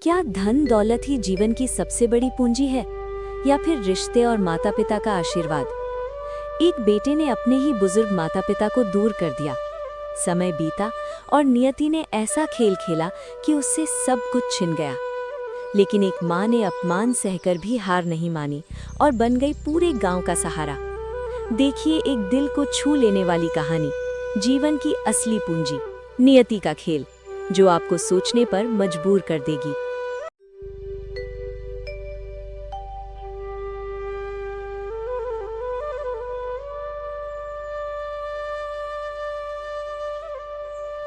क्या धन दौलत ही जीवन की सबसे बड़ी पूंजी है या फिर रिश्ते और माता पिता का आशीर्वाद? एक बेटे ने अपने ही बुजुर्ग माता पिता को दूर कर दिया। समय बीता और नियति ने ऐसा खेल खेला कि उससे सब कुछ छिन गया। लेकिन एक माँ ने अपमान सहकर भी हार नहीं मानी और बन गई पूरे गांव का सहारा। देखिए एक दिल को छू लेने वाली कहानी, जीवन की असली पूंजी, नियति का खेल, जो आपको सोचने पर मजबूर कर देगी।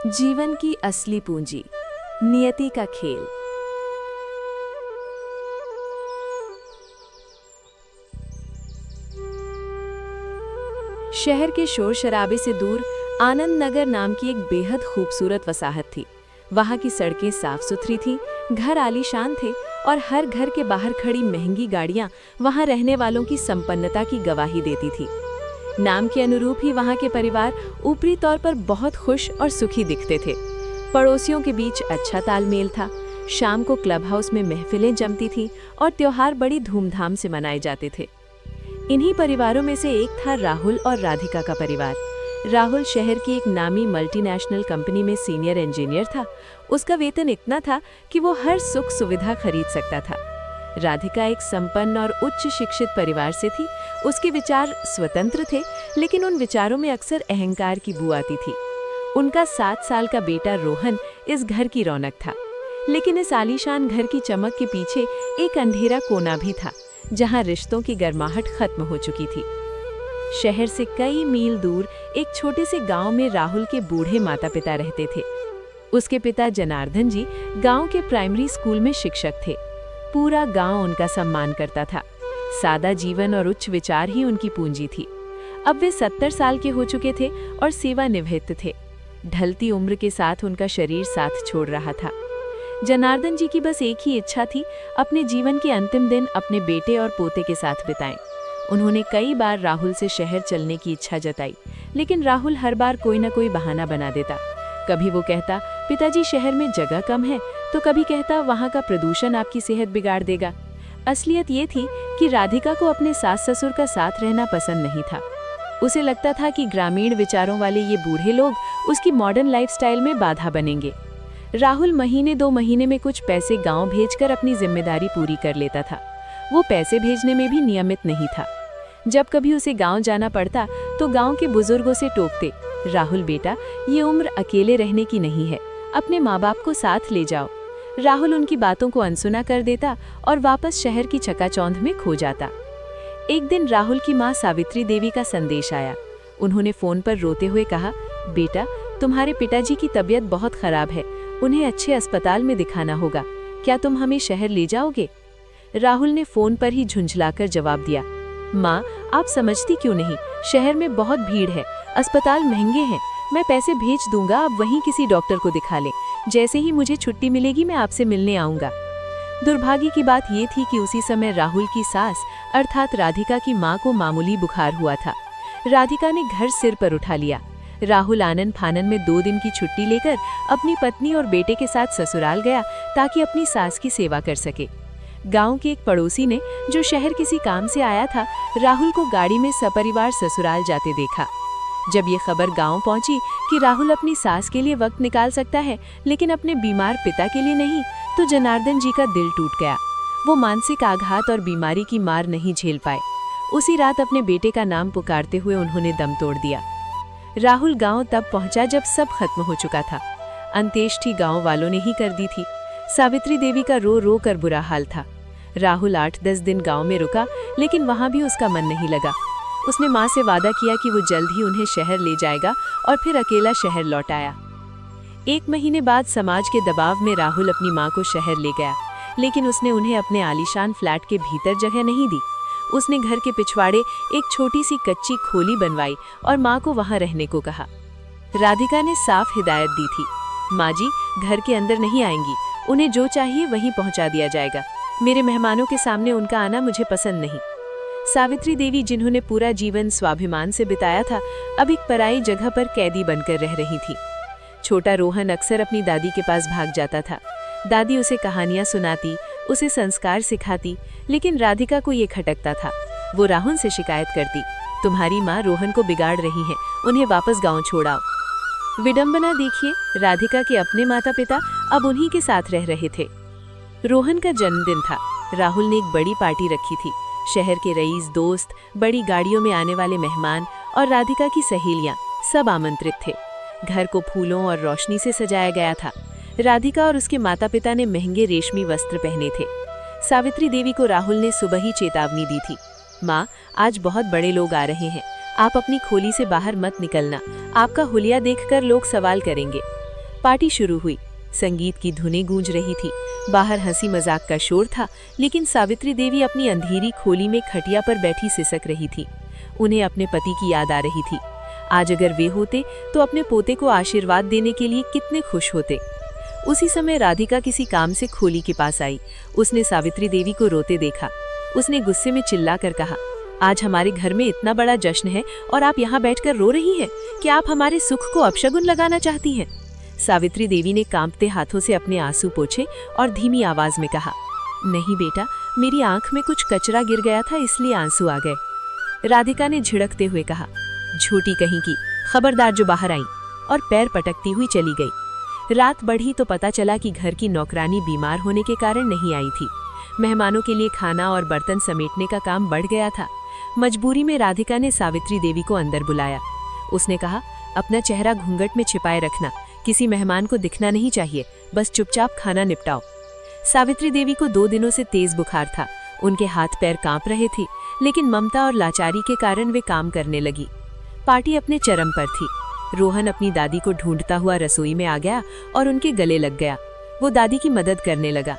जीवन की असली पूंजी, नियति का खेल। शहर के शोर शराबे से दूर आनंद नगर नाम की एक बेहद खूबसूरत वसाहत थी। वहाँ की सड़कें साफ सुथरी थीं, घर आलीशान थे और हर घर के बाहर खड़ी महंगी गाड़ियाँ वहाँ रहने वालों की संपन्नता की गवाही देती थी। नाम के अनुरूप ही वहाँ के परिवार ऊपरी तौर पर बहुत खुश और सुखी दिखते थे। पड़ोसियों के बीच अच्छा तालमेल था। शाम को क्लब हाउस में महफिलें जमती थीं और त्योहार बड़ी धूमधाम से मनाए जाते थे। इन्हीं परिवारों में से एक था राहुल और राधिका का परिवार। राहुल शहर की एक नामी मल्टीनेशनल कंपनी में सीनियर इंजीनियर था। उसका वेतन इतना था कि वो हर सुख सुविधा खरीद सकता था। राधिका एक संपन्न और उच्च शिक्षित परिवार से थी। उसके विचार स्वतंत्र थे, लेकिन उन विचारों में अक्सर अहंकार की बू आती थी। उनका 7 साल का बेटा रोहन इस घर की रौनक था, लेकिन इस आलीशान घर की चमक के पीछे एक अंधेरा कोना भी था, जहां रिश्तों की गर्माहट खत्म हो चुकी थी। शहर से कई मील दूर एक छोटे से गांव में राहुल के बूढ़े माता पिता रहते थे। उसके पिता जनार्दन जी गांव के प्राइमरी स्कूल में शिक्षक थे। पूरा गांव उनका सम्मान करता था। सादा जीवन और उच्च विचार ही उनकी पूंजी थी। अब वे 70 साल के हो चुके थे और सेवानिवृत्त थे। ढलती उम्र के साथ उनका शरीर साथ छोड़ रहा था। जनार्दन जी की बस एक ही इच्छा थी, अपने जीवन के अंतिम दिन अपने बेटे और पोते के साथ बिताएं। उन्होंने कई बार राहुल से शहर चलने की इच्छा जताई, लेकिन राहुल हर बार कोई न कोई बहाना बना देता। कभी वो कहता पिताजी शहर में जगह कम है, तो कभी कहता वहाँ का प्रदूषण आपकी सेहत बिगाड़ देगा। असलियत ये थी कि राधिका को अपने सास ससुर का साथ रहना पसंद नहीं था। उसे लगता था कि ग्रामीण विचारों वाले ये बूढ़े लोग उसकी मॉडर्न लाइफस्टाइल में बाधा बनेंगे। राहुल महीने 2 महीने में कुछ पैसे गांव भेजकर अपनी जिम्मेदारी पूरी कर लेता था। वो पैसे भेजने में भी नियमित नहीं था। जब कभी उसे गांव जाना पड़ता तो गांव के बुजुर्गों से टोकते, राहुल बेटा ये उम्र अकेले रहने की नहीं है, अपने माँ बाप को साथ ले जाओ। राहुल उनकी बातों को अनसुना कर देता और वापस शहर की चकाचौंध में खो जाता। एक दिन राहुल की माँ सावित्री देवी का संदेश आया। उन्होंने फोन पर रोते हुए कहा, बेटा तुम्हारे पिताजी की तबीयत बहुत खराब है, उन्हें अच्छे अस्पताल में दिखाना होगा, क्या तुम हमें शहर ले जाओगे? राहुल ने फोन पर ही झुंझलाकर जवाब दिया, माँ आप समझती क्यों नहीं, शहर में बहुत भीड़ है, अस्पताल महंगे हैं, मैं पैसे भेज दूंगा, आप वहीं किसी डॉक्टर को दिखा लें, जैसे ही मुझे छुट्टी मिलेगी मैं आपसे मिलने आऊंगा। दुर्भाग्य की बात ये थी कि उसी समय राहुल की सास अर्थात राधिका की माँ को मामूली बुखार हुआ था। राधिका ने घर सिर पर उठा लिया। राहुल आनन फानन में 2 दिन की छुट्टी लेकर अपनी पत्नी और बेटे के साथ ससुराल गया ताकि अपनी सास की सेवा कर सके। गांव के एक पड़ोसी ने, जो शहर किसी काम से आया था, राहुल को गाड़ी में सपरिवार ससुराल जाते देखा। जब ये खबर गांव पहुंची कि राहुल अपनी सास के लिए वक्त निकाल सकता है लेकिन अपने बीमार पिता के लिए नहीं, तो जनार्दन जी का दिल टूट गया। वो मानसिक आघात और बीमारी की मार नहीं झेल पाए। उसी रात अपने बेटे का नाम पुकारते हुए उन्होंने दम तोड़ दिया। राहुल गांव तब पहुंचा जब सब खत्म हो चुका था। अंत्येष्टि गांव वालों ने ही कर दी थी। सावित्री देवी का रो रो कर बुरा हाल था। राहुल 8-10 दिन गांव में रुका, लेकिन वहां भी उसका मन नहीं लगा। उसने माँ से वादा किया कि वो जल्द ही उन्हें शहर ले जाएगा और फिर अकेला शहर लौट आया। 1 महीने बाद समाज के दबाव में राहुल अपनी माँ को शहर ले गया, लेकिन उसने उन्हें अपने आलीशान फ्लैट के भीतर जगह नहीं दी। उसने घर के पिछवाड़े एक छोटी सी कच्ची खोली बनवाई और माँ को वहाँ रहने को कहा। राधिका ने साफ हिदायत दी थी, माँ जी घर के अंदर नहीं आएंगी, उन्हें जो चाहिए वहीं पहुँचा दिया जाएगा, मेरे मेहमानों के सामने उनका आना मुझे पसंद नहीं। सावित्री देवी, जिन्होंने पूरा जीवन स्वाभिमान से बिताया था, अब एक पराई जगह पर कैदी बनकर रह रही थी। छोटा रोहन अक्सर अपनी दादी के पास भाग जाता था। दादी उसे कहानियां सुनाती, उसे संस्कार सिखाती, लेकिन राधिका को ये खटकता था। वो राहुल से शिकायत करती, तुम्हारी माँ रोहन को बिगाड़ रही है, उन्हें वापस गांव छोड़ाओ। विडंबना देखिए, राधिका के अपने माता पिता अब उन्हीं के साथ रह रहे थे। रोहन का जन्मदिन था। राहुल ने एक बड़ी पार्टी रखी थी। शहर के रईस, दोस्त, बड़ी गाड़ियों में आने वाले मेहमान और राधिका की सहेलियां सब आमंत्रित थे। घर को फूलों और रोशनी से सजाया गया था। राधिका और उसके माता पिता ने महंगे रेशमी वस्त्र पहने थे। सावित्री देवी को राहुल ने सुबह ही चेतावनी दी थी, माँ, आज बहुत बड़े लोग आ रहे हैं, आप अपनी खोली से बाहर मत निकलना, आपका हुलिया देखकर लोग सवाल करेंगे। पार्टी शुरू हुई। संगीत की धुनें गूंज रही थी। बाहर हंसी मजाक का शोर था, लेकिन सावित्री देवी अपनी अंधेरी खोली में खटिया पर बैठी सिसक रही थी। उन्हें अपने पति की याद आ रही थी। आज अगर वे होते तो अपने पोते को आशीर्वाद देने के लिए कितने खुश होते। उसी समय राधिका किसी काम से खोली के पास आई। उसने सावित्री देवी को रोते देखा। उसने गुस्से में चिल्लाकर कहा, आज हमारे घर में इतना बड़ा जश्न है और आप यहाँ बैठकर रो रही हैं? क्या आप हमारे सुख को अपशगुन लगाना चाहती हैं? सावित्री देवी ने कांपते हाथों से अपने आंसू पोंछे और धीमी आवाज में कहा, नहीं बेटा, मेरी आंख में कुछ कचरा गिर गया था, इसलिए आंसू आ गए। राधिका ने झिड़कते हुए कहा, झूठी कहीं की, खबरदार जो बाहर आई, और पैर पटकती हुई चली गई। रात बढ़ी तो पता चला कि घर की नौकरानी बीमार होने के कारण नहीं आई थी। मेहमानों के लिए खाना और बर्तन समेटने का काम बढ़ गया था। मजबूरी में राधिका ने सावित्री देवी को अंदर बुलाया। उसने कहा, अपना चेहरा घूंघट में छिपाए रखना, किसी मेहमान को दिखना नहीं चाहिए, बस चुपचाप खाना निपटाओ। सावित्री देवी को 2 दिनों से तेज बुखार था। उनके हाथ पैर कांप रहे थे, लेकिन ममता और लाचारी के कारण वे काम करने लगी। पार्टी अपने चरम पर थी। रोहन अपनी दादी को ढूंढता हुआ रसोई में आ गया और उनके गले लग गया। वो दादी की मदद करने लगा।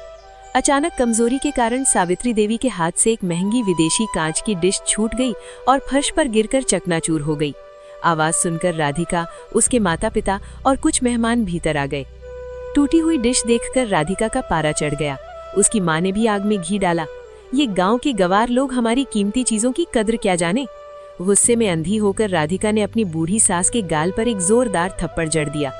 अचानक कमजोरी के कारण सावित्री देवी के हाथ से एक महंगी विदेशी कांच की डिश छूट गई और फर्श पर गिरकर चकनाचूर हो गई। आवाज सुनकर राधिका, उसके माता पिता और कुछ मेहमान भीतर आ गए। टूटी हुई डिश देखकर राधिका का पारा चढ़ गया। उसकी माँ ने भी आग में घी डाला। ये गांव के गवार लोग हमारी कीमती चीजों की कद्र क्या जाने। गुस्से में अंधी होकर राधिका ने अपनी बूढ़ी सास के गाल पर एक जोरदार थप्पड़ जड़ दिया।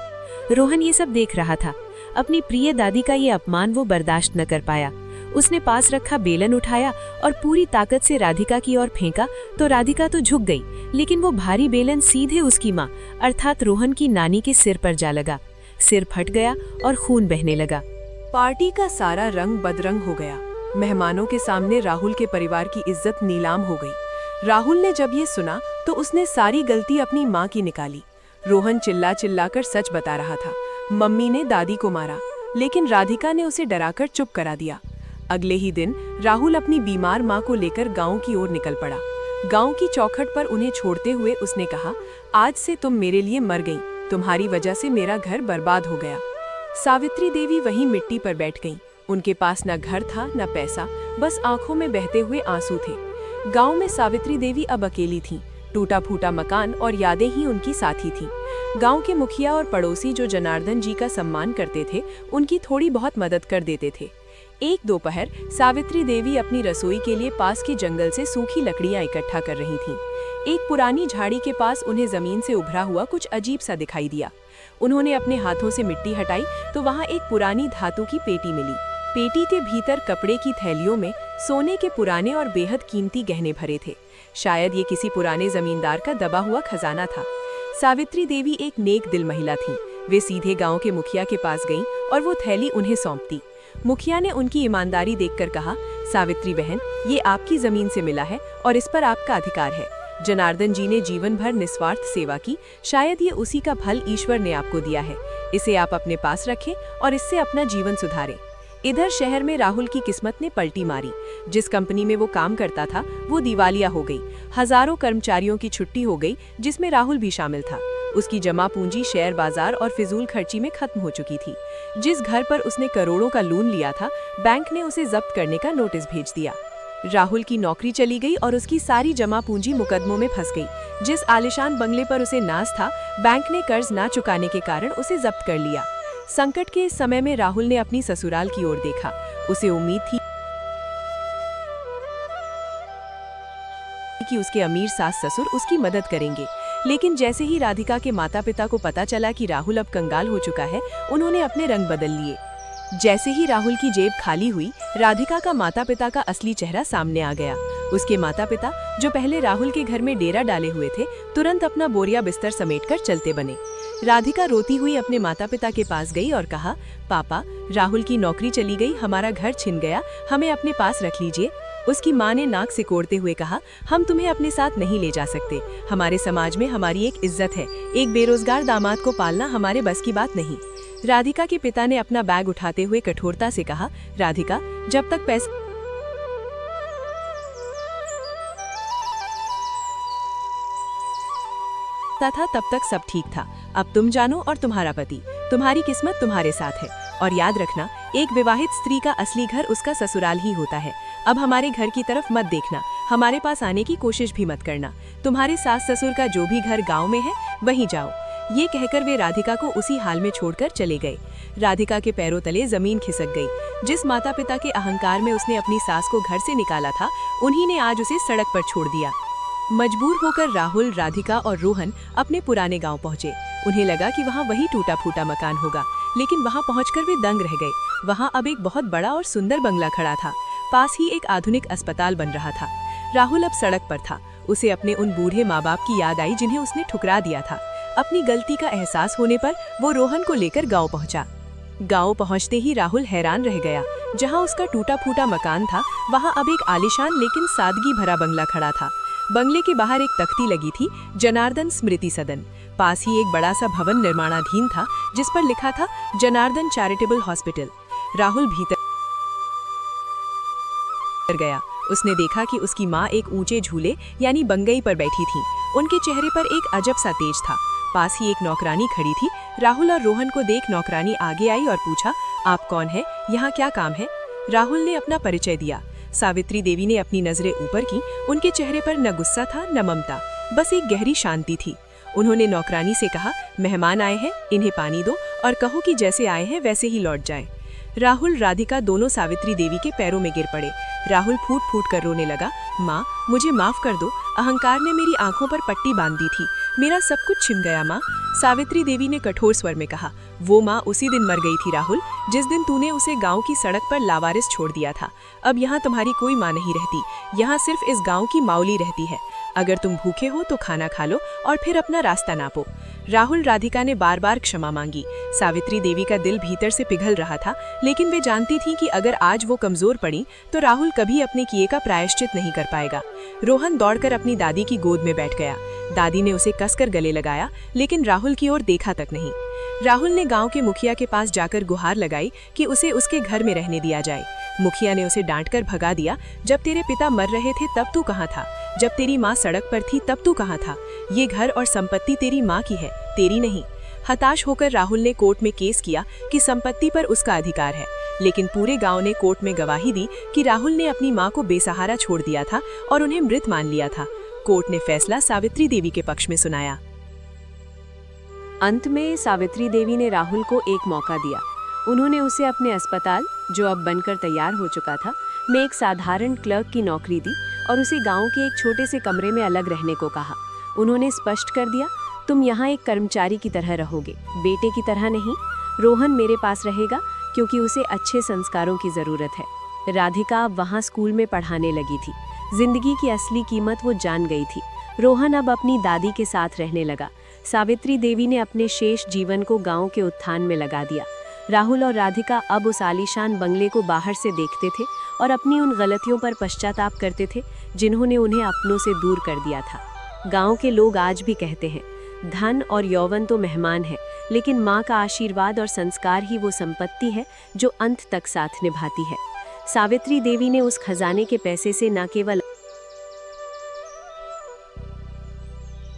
रोहन ये सब देख रहा था। अपनी प्रिय दादी का ये अपमान वो बर्दाश्त न कर पाया। उसने पास रखा बेलन उठाया और पूरी ताकत से राधिका की ओर फेंका तो राधिका तो झुक गई, लेकिन वो भारी बेलन सीधे उसकी माँ अर्थात रोहन की नानी के सिर पर जा लगा। सिर फट गया और खून बहने लगा। पार्टी का सारा रंग बदरंग हो गया। मेहमानों के सामने राहुल के परिवार की इज्जत नीलाम हो गई। राहुल ने जब ये सुना तो उसने सारी गलती अपनी माँ की निकाली। रोहन चिल्ला चिल्लाकर सच बता रहा था, मम्मी ने दादी को मारा, लेकिन राधिका ने उसे डराकर चुप करा दिया। अगले ही दिन राहुल अपनी बीमार माँ को लेकर गांव की ओर निकल पड़ा। गांव की चौखट पर उन्हें छोड़ते हुए उसने कहा, आज से तुम मेरे लिए मर गई, तुम्हारी वजह से मेरा घर बर्बाद हो गया। सावित्री देवी वहीं मिट्टी पर बैठ गईं। उनके पास न घर था न पैसा, बस आंखों में बहते हुए आंसू थे। गांव में सावित्री देवी अब अकेली थीं। टूटा फूटा मकान और यादें ही उनकी साथी थीं। गांव के मुखिया और पड़ोसी जो जनार्दन जी का सम्मान करते थे, उनकी थोड़ी बहुत मदद कर देते थे। एक दोपहर सावित्री देवी अपनी रसोई के लिए पास के जंगल से सूखी लकड़ियां इकट्ठा कर रही थीं। एक पुरानी झाड़ी के पास उन्हें जमीन से उभरा हुआ कुछ अजीब सा दिखाई दिया। उन्होंने अपने हाथों से मिट्टी हटाई तो वहां एक पुरानी धातु की पेटी मिली। पेटी के भीतर कपड़े की थैलियों में सोने के पुराने और बेहद कीमती गहने भरे थे। शायद ये किसी पुराने जमींदार का दबा हुआ खजाना था। सावित्री देवी एक नेक दिल महिला थीं। वे सीधे गांव के मुखिया के पास गईं और वो थैली उन्हें सौंपती। मुखिया ने उनकी ईमानदारी देखकर कहा, सावित्री बहन, ये आपकी जमीन से मिला है और इस पर आपका अधिकार है। जनार्दन जी ने जीवन भर निस्वार्थ सेवा की, शायद ये उसी का फल ईश्वर ने आपको दिया है। इसे आप अपने पास रखें और इससे अपना जीवन सुधारें। इधर शहर में राहुल की किस्मत ने पलटी मारी। जिस कंपनी में वो काम करता था वो दिवालिया हो गई। हजारों कर्मचारियों की छुट्टी हो गई, जिसमें राहुल भी शामिल था। उसकी जमा पूंजी शेयर बाजार और फिजूल खर्ची में खत्म हो चुकी थी। जिस घर पर उसने करोड़ों का लोन लिया था, बैंक ने उसे जब्त करने का नोटिस भेज दिया। राहुल की नौकरी चली गई और उसकी सारी जमा पूंजी मुकदमों में फंस गई। जिस आलिशान बंगले पर उसे नाज था, बैंक ने कर्ज ना चुकाने के कारण उसे जब्त कर लिया। संकट के इस समय में राहुल ने अपनी ससुराल की ओर देखा। उसे उम्मीद थी कि उसके अमीर सास ससुर उसकी मदद करेंगे, लेकिन जैसे ही राधिका के माता पिता को पता चला कि राहुल अब कंगाल हो चुका है, उन्होंने अपने रंग बदल लिए। जैसे ही राहुल की जेब खाली हुई, राधिका का माता पिता का असली चेहरा सामने आ गया। उसके माता पिता, जो पहले राहुल के घर में डेरा डाले हुए थे, तुरंत अपना बोरिया बिस्तर समेटकर चलते बने। राधिका रोती हुई अपने माता पिता के पास गई और कहा, पापा, राहुल की नौकरी चली गई, हमारा घर छिन गया, हमें अपने पास रख लीजिए। उसकी माँ ने नाक सिकोड़ते हुए कहा, हम तुम्हें अपने साथ नहीं ले जा सकते। हमारे समाज में हमारी एक इज्जत है, एक बेरोजगार दामाद को पालना हमारे बस की बात नहीं। राधिका के पिता ने अपना बैग उठाते हुए कठोरता से कहा, राधिका, जब तक पैसा था तब तक सब ठीक था। अब तुम जानो और तुम्हारा पति, तुम्हारी किस्मत तुम्हारे साथ है। और याद रखना, एक विवाहित स्त्री का असली घर उसका ससुराल ही होता है। अब हमारे घर की तरफ मत देखना, हमारे पास आने की कोशिश भी मत करना। तुम्हारे सास ससुर का जो भी घर गांव में है, वहीं जाओ। ये कहकर वे राधिका को उसी हाल में छोड़कर चले गए। राधिका के पैरों तले जमीन खिसक गई। जिस माता पिता के अहंकार में उसने अपनी सास को घर से निकाला था, उन्हीं ने आज उसे सड़क पर छोड़ दिया। मजबूर होकर राहुल, राधिका और रोहन अपने पुराने गांव पहुंचे। उन्हें लगा कि वहां वही टूटा फूटा मकान होगा, लेकिन वहां पहुंचकर वे दंग रह गए। वहां अब एक बहुत बड़ा और सुंदर बंगला खड़ा था। पास ही एक आधुनिक अस्पताल बन रहा था। राहुल अब सड़क पर था। उसे अपने उन बूढ़े माँ बाप की याद आई जिन्हें उसने ठुकरा दिया था। अपनी गलती का एहसास होने पर वो रोहन को लेकर गाँव पहुँचा। गाँव पहुँचते ही राहुल हैरान रह गया। जहाँ उसका टूटा फूटा मकान था, वहाँ अब एक आलीशान लेकिन सादगी भरा बंगला खड़ा था। बंगले के बाहर एक तख्ती लगी थी, जनार्दन स्मृति सदन। पास ही एक बड़ा सा भवन निर्माणाधीन था, जिस पर लिखा था जनार्दन चैरिटेबल हॉस्पिटल। राहुल भीतर गया। उसने देखा कि उसकी माँ एक ऊंचे झूले यानी बंगई पर बैठी थी। उनके चेहरे पर एक अजब सा तेज था। पास ही एक नौकरानी खड़ी थी। राहुल और रोहन को देख नौकरानी आगे आई और पूछा, आप कौन है, यहाँ क्या काम है? राहुल ने अपना परिचय दिया। सावित्री देवी ने अपनी नजरें ऊपर की। उनके चेहरे पर न गुस्सा था न ममता, बस एक गहरी शांति थी। उन्होंने नौकरानी से कहा, मेहमान आए हैं, इन्हें पानी दो और कहो कि जैसे आए हैं वैसे ही लौट जाएं। राहुल, राधिका दोनों सावित्री देवी के पैरों में गिर पड़े। राहुल फूट फूट कर रोने लगा, माँ, मुझे माफ कर दो, अहंकार ने मेरी आंखों पर पट्टी बांध दी थी, मेरा सब कुछ छिन गया माँ। सावित्री देवी ने कठोर स्वर में कहा, वो माँ उसी दिन मर गई थी राहुल, जिस दिन तूने उसे गांव की सड़क पर लावारिस छोड़ दिया था। अब यहाँ तुम्हारी कोई माँ नहीं रहती, यहाँ सिर्फ इस गांव की माउली रहती है। अगर तुम भूखे हो तो खाना खा लो और फिर अपना रास्ता नापो। राहुल, राधिका ने बार बार क्षमा मांगी। सावित्री देवी का दिल भीतर से पिघल रहा था, लेकिन वे जानती थी कि अगर आज वो कमजोर पड़ी तो राहुल कभी अपने किए का प्रायश्चित नहीं कर पाएगा। रोहन दौड़कर अपनी दादी की गोद में बैठ गया। दादी ने उसे कसकर गले लगाया, लेकिन राहुल की ओर देखा तक नहीं। राहुल ने गांव के मुखिया के पास जाकर गुहार लगाई कि उसे उसके घर में रहने दिया जाए। मुखिया ने उसे डांटकर भगा दिया, जब तेरे पिता मर रहे थे तब तू कहाँ था? जब तेरी माँ सड़क पर थी तब तू कहाँ था? ये घर और संपत्ति तेरी माँ की है, तेरी नहीं। हताश होकर राहुल ने कोर्ट में केस किया कि संपत्ति पर उसका अधिकार है, लेकिन पूरे गांव ने कोर्ट में गवाही दी कि राहुल ने अपनी माँ को बेसहारा छोड़ दिया था और उन्हें मृत मान लिया था। कोर्ट ने फैसला सावित्री देवी के पक्ष में सुनाया। अंत में सावित्री देवी ने राहुल को एक मौका दिया। उन्होंने उसे अपने अस्पताल, जो अब बनकर तैयार हो चुका था, में एक साधारण क्लर्क की नौकरी दी और उसे गांव के एक छोटे से कमरे में अलग रहने को कहा। उन्होंने स्पष्ट कर दिया, तुम यहाँ एक कर्मचारी की तरह रहोगे, बेटे की तरह नहीं। रोहन मेरे पास रहेगा क्योंकि उसे अच्छे संस्कारों की ज़रूरत है। राधिका अब वहाँ स्कूल में पढ़ाने लगी थी। जिंदगी की असली कीमत वो जान गई थी। रोहन अब अपनी दादी के साथ रहने लगा। सावित्री देवी ने अपने शेष जीवन को गांव के उत्थान में लगा दिया। राहुल और राधिका अब उस आलीशान बंगले को बाहर से देखते थे और अपनी उन गलतियों पर पश्चाताप करते थे जिन्होंने उन्हें अपनों से दूर कर दिया था। गांव के लोग आज भी कहते हैं, धन और यौवन तो मेहमान है, लेकिन माँ का आशीर्वाद और संस्कार ही वो संपत्ति है जो अंत तक साथ निभाती है। सावित्री देवी ने उस खजाने के पैसे से न केवल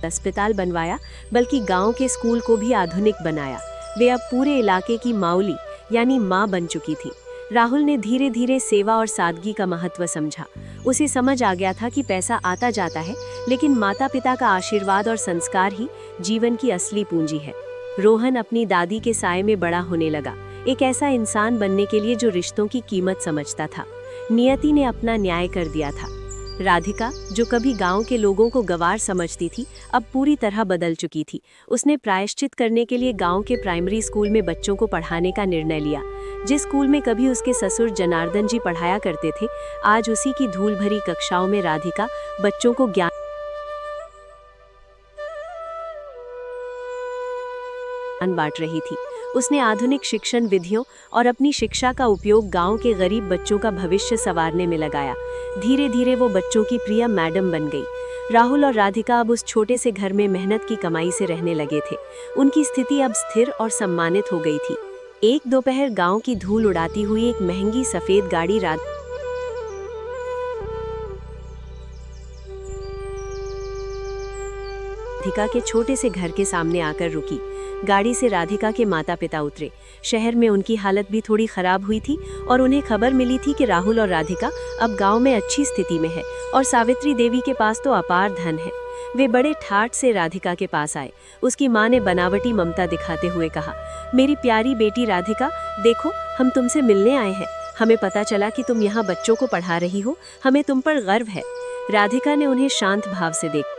अस्पताल बनवाया, बल्कि गांव के स्कूल को भी आधुनिक बनाया। वे अब पूरे इलाके की माउली यानी माँ बन चुकी थी। राहुल ने धीरे धीरे सेवा और सादगी का महत्व समझा। उसे समझ आ गया था कि पैसा आता जाता है, लेकिन माता पिता का आशीर्वाद और संस्कार ही जीवन की असली पूंजी है। रोहन अपनी दादी के साए में बड़ा होने लगा, एक ऐसा इंसान बनने के लिए जो रिश्तों की कीमत समझता था। नियति ने अपना न्याय कर दिया था। राधिका, जो कभी गांव के लोगों को गंवार समझती थी, अब पूरी तरह बदल चुकी थी। उसने प्रायश्चित करने के लिए गांव के प्राइमरी स्कूल में बच्चों को पढ़ाने का निर्णय लिया। जिस स्कूल में कभी उसके ससुर जनार्दन जी पढ़ाया करते थे, आज उसी की धूल भरी कक्षाओं में राधिका बच्चों को ज्ञान बांट रही थी। उसने आधुनिक शिक्षण विधियों और अपनी शिक्षा का उपयोग गांव के गरीब बच्चों का भविष्य संवारने में लगाया। धीरे धीरे वो बच्चों की प्रिय मैडम बन गई। राहुल और राधिका अब उस छोटे से घर में मेहनत की कमाई से रहने लगे थे। उनकी स्थिति अब स्थिर और सम्मानित हो गई थी। एक दोपहर गांव की धूल उड़ाती हुई एक महंगी सफेद गाड़ी राधिका के छोटे से घर के सामने आकर रुकी। गाड़ी से राधिका के माता पिता उतरे। शहर में उनकी हालत भी थोड़ी खराब हुई थी और उन्हें खबर मिली थी कि राहुल और राधिका अब गांव में अच्छी स्थिति में है और सावित्री देवी के पास तो अपार धन है। वे बड़े ठाठ से राधिका के पास आए। उसकी मां ने बनावटी ममता दिखाते हुए कहा, मेरी प्यारी बेटी राधिका, देखो हम तुमसे मिलने आए हैं। हमें पता चला कि तुम यहाँ बच्चों को पढ़ा रही हो। हमें तुम पर गर्व है। राधिका ने उन्हें शांत भाव से देखा,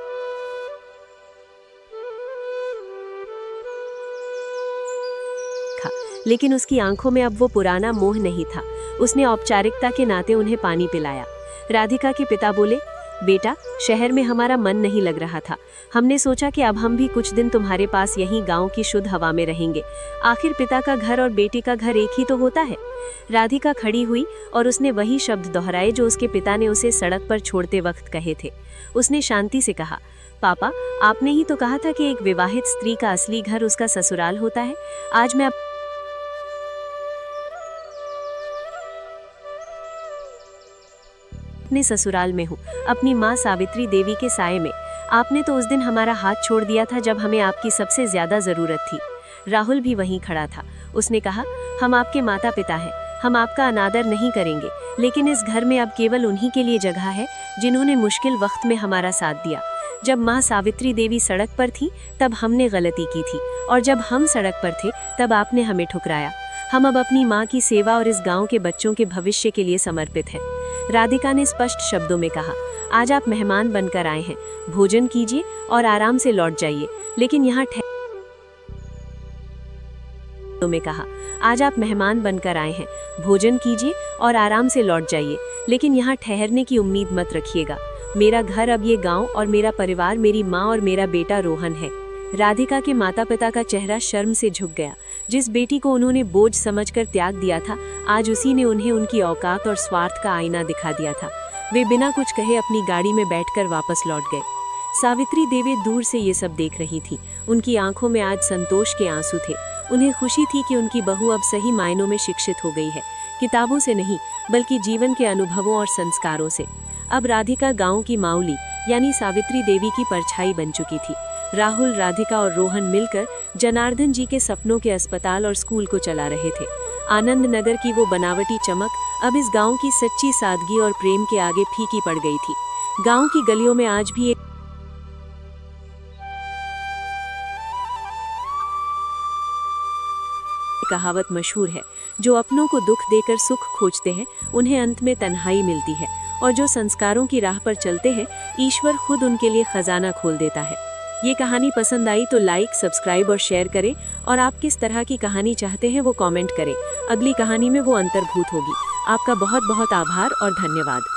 लेकिन उसकी आंखों में अब वो पुराना मोह नहीं था। उसने औपचारिकता के नाते उन्हें पानी पिलाया। राधिका के पिता बोले, बेटा, शहर में हमारा मन नहीं लग रहा था। हमने सोचा कि अब हम भी कुछ दिन तुम्हारे पास यहीं गांव की शुद्ध हवा में रहेंगे। आखिर पिता का घर और बेटी का घर एक ही तो होता है। राधिका खड़ी हुई और उसने वही शब्द दोहराए जो उसके पिता ने उसे सड़क पर छोड़ते वक्त कहे थे। उसने शांति से कहा, पापा, आपने ही तो कहा था कि एक विवाहित स्त्री का असली घर उसका ससुराल होता है। आज मैं अपने ससुराल में हूँ, अपनी माँ सावित्री देवी के साये में। आपने तो उस दिन हमारा हाथ छोड़ दिया था जब हमें आपकी सबसे ज्यादा जरूरत थी। राहुल भी वहीं खड़ा था। उसने कहा, हम आपके माता पिता हैं, हम आपका अनादर नहीं करेंगे, लेकिन इस घर में अब केवल उन्हीं के लिए जगह है जिन्होंने मुश्किल वक्त में हमारा साथ दिया। जब माँ सावित्री देवी सड़क पर थी तब हमने गलती की थी, और जब हम सड़क पर थे तब आपने हमें ठुकराया। हम अब अपनी माँ की सेवा और इस गांव के बच्चों के भविष्य के लिए समर्पित हैं। राधिका ने स्पष्ट शब्दों में कहा, आज आप मेहमान बनकर आए हैं, भोजन कीजिए और आराम से लौट जाइए, लेकिन यहाँ में कहा, आज आप मेहमान बनकर आए हैं, भोजन कीजिए और आराम से लौट जाइए, लेकिन यहाँ ठहरने की उम्मीद मत रखिएगा। मेरा घर, अब ये गांव और मेरा परिवार, मेरी माँ और मेरा बेटा रोहन है। राधिका के माता पिता का चेहरा शर्म से झुक गया। जिस बेटी को उन्होंने बोझ समझकर त्याग दिया था, आज उसी ने उन्हें उनकी औकात और स्वार्थ का आईना दिखा दिया था। वे बिना कुछ कहे अपनी गाड़ी में बैठकर वापस लौट गए। सावित्री देवी दूर से ये सब देख रही थी। उनकी आंखों में आज संतोष के आंसू थे। उन्हें खुशी थी कि उनकी बहू अब सही मायनों में शिक्षित हो गई है, किताबों से नहीं बल्कि जीवन के अनुभवों और संस्कारों से। अब राधिका गांव की माउली यानी सावित्री देवी की परछाई बन चुकी थी। राहुल, राधिका और रोहन मिलकर जनार्दन जी के सपनों के अस्पताल और स्कूल को चला रहे थे। आनंद नगर की वो बनावटी चमक अब इस गांव की सच्ची सादगी और प्रेम के आगे फीकी पड़ गई थी। गांव की गलियों में आज भी एक कहावत मशहूर है, जो अपनों को दुख देकर सुख खोजते हैं उन्हें अंत में तन्हाई मिलती है, और जो संस्कारों की राह पर चलते हैं ईश्वर खुद उनके लिए खजाना खोल देता है। ये कहानी पसंद आई तो लाइक, सब्सक्राइब और शेयर करें, और आप किस तरह की कहानी चाहते हैं वो कमेंट करें। अगली कहानी में वो अंतर्भूत होगी। आपका बहुत बहुत आभार और धन्यवाद।